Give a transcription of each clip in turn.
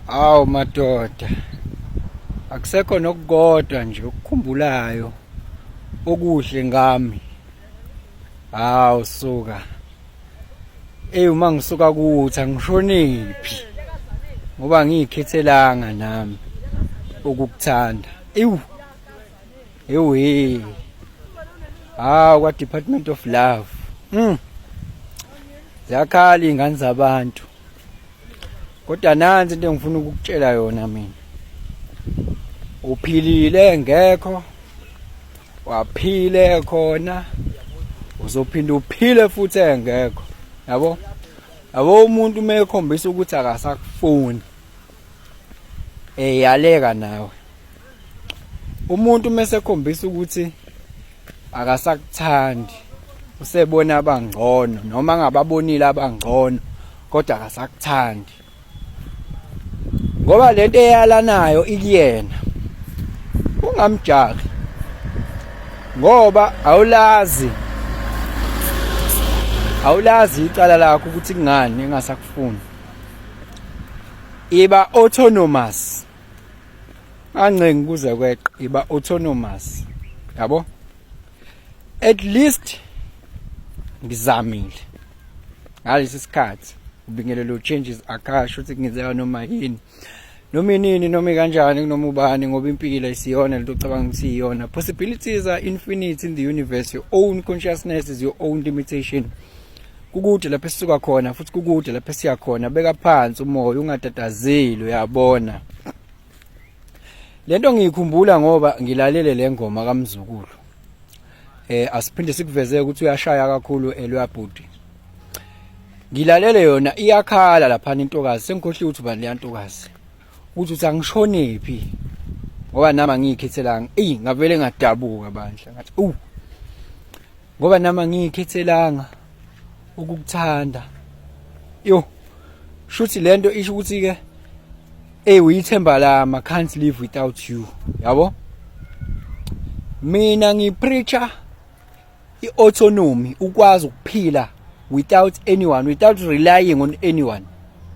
Awu madoda, akusekho nokukodwa nje ukukhumbulayo okuhle ngami. Hawu suka. Uma ngisuka kuthi angishoniphi. Ngoba ngiyikhethelanga nami ukukuthanda. Hawu kwa Department of Love. Ziyakhala izingane zabantu. Kodwa nansi into engifuna ukukutshela yona mina. Uphilile ngekho. Waphile khona. Uzophinda uphile futhi engekho. Yabo? Yabo umuntu mekhombisa ukuthi akasakufuni. Yaleka nawe. Umuntu mesekhombisa ukuthi akasakuthandi. Usebona abangcono noma ngababonile abangcono kodwa akasakuthandi. Ngoba lento eyalanayo ikuyena. Ungamjaki. Ngoba awulazi icala lakho ukuthi kungani engasakufuni. Iba autonomous. Ancengi kuze kweqe iba autonomous. Yabo? At least ngizamile. Ngalesi sikhathi ubingelelo changes akasho ukuthi ngizeka noma yini. Noma inini noma kanjani noma ubani ngoba impilo isiyona lento ocabanga ukuthi iyona. Possibilities are infinite in the universe. Your own consciousness is your own limitation. Kukude lapho esisuka khona futhi kukude lapho esiya khona. Beka phansi umoya ungatatazeli uyabona. Lento ngiyikhumbula ngoba ngilalele le ngoma kaMzukulu. Asiphinde sikuvezeke ukuthi uyashaya kakhulu elwabhudi. Ngilalele yona iyakhala lapha intokazi sengikhohle ukuthi bani le ntokazi. Uthi angishonephi. Ngoba nama ngiyikhethelanga. Ngavele ngadabuka bandla ngathi ngoba nama ngiyikhethelanga ukukuthanda. Shuthi lento isho ukuthi ke uyithemba lami, I can't live without you. Yabo? Mina ngipreacher autonomy, ukwazi ukuphila without anyone, without relying on anyone.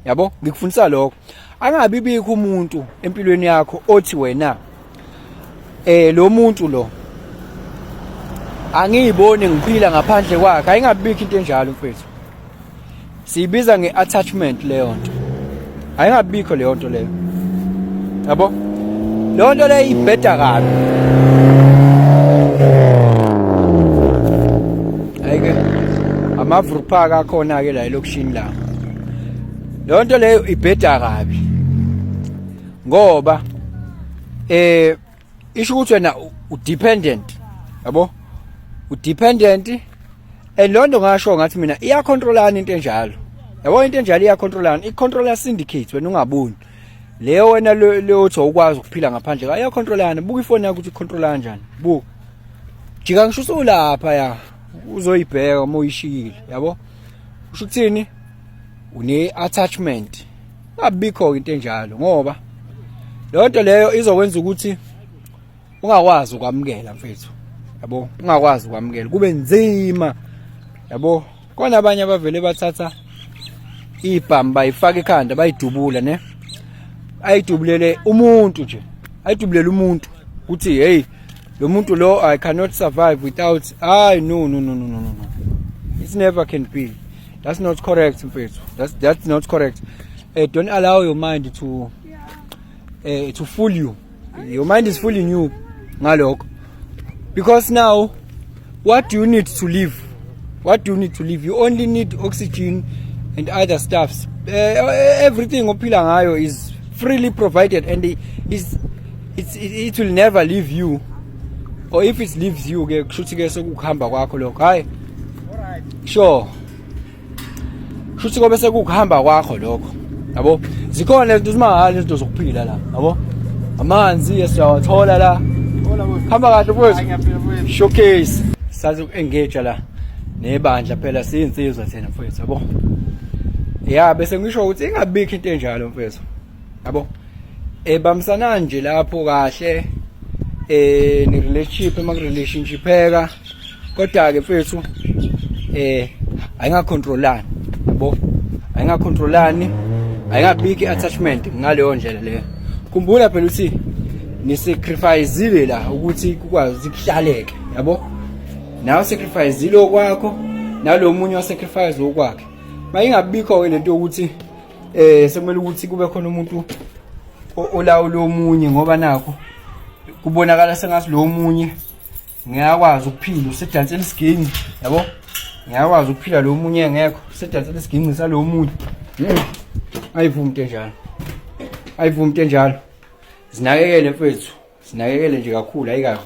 Yabo? Ngikufundisa lokho. Angabi bikho umuntu empilweni yakho othi wena lo muntu lo angiyibone ngiphila ngaphandle kwakhe. Ayingabikho into enjalo mfethu. Siyibiza ngeattachment leyo nto. Ayingabikho leyo nto leyo. Yabo? Leyo nto leyo ibheda kabi. Ayike amavrupaka akhona ke la elokushini la. Leyo nto leyo ibheda kabi. Ngoba isho ukuthi wena udependent. Yabo? Udependent elondo ngasho ngathi mina iyacontrolana into enjalo. Yabo into enjalo iyacontrolana, icontroller syndicate wena ungaboni. Leyo wena leyo uthi ukwazi ukuphila ngaphandle ka iyacontrolana. Buka ifoni yakho ukuthi icontrola kanjani. Buka. Jika ngisho usulapha ya uzoyibheka uma uyishikile, yabo? Usho ukuthini? Une attachment. Ngabikho into enjalo ngoba leyo nto leyo izokwenza ukuthi ungakwazi ukwamukela mfethu. Yabo? Ungakwazi ukwamukela kube nzima. Yabo? Kona abanye abavele bathatha ibhamu bayifaka ekhanda bayidubula ne. Ayidubulele umuntu nje. Ayidubulele umuntu uthi lo muntu lo I cannot survive without no. It never can be. That's not correct mfethu. That's not correct. Don't allow your mind to fool you. Your mind is fooling you ngalokho. Because now what do you need to live? What do you need to live? You only need oxygen and other stuffs. Everything ophila ngayo is freely provided and it will never leave you. Or if it leaves you ke kushuthi ke sokuhamba kwakho lokho. Hayi. Sure. Kushuthi kobe sekuhamba kwakho lokho. Yabo? Zikhona izinto zimangala izinto zokuphila la. Yabo? Amanzi esiyawathola la. Hamba kahle mfowethu. Showcase. Sazi ukuengage la nebandla phela siyinsizwa thina mfowethu, yabo? Bese ngisho ukuthi ingabikho into enjalo mfowethu. Yabo? Bamsana nje lapho kahle ni relationship relationship pheka kodwa ke mfethu ayingacontrolani, yabo? Ayingacontrolani ayingabiki attachment ngaleyo ndlela leyo. Khumbula phela ukuthi ni sacrificeile la ukuthi kukwazi kuhlaleke, yabo? Nawe sacrificeile okwakho nalomunye wa sacrifice okwakhe. Mayingabikho ke lento ukuthi sekumele ukuthi kube khona umuntu olawo lo munye ngoba nakho kubonakala sengathi lo munye ngiyakwazi ukuphila usedansela isiginci, yabo? Ngiyakwazi ukuphila lo munye engekho usedansela isiginci salo munye. Ayivumi into enjalo. Ayivumi into enjalo. Zinakekele mfethu. Sinakekele nje kakhulu ayikahle.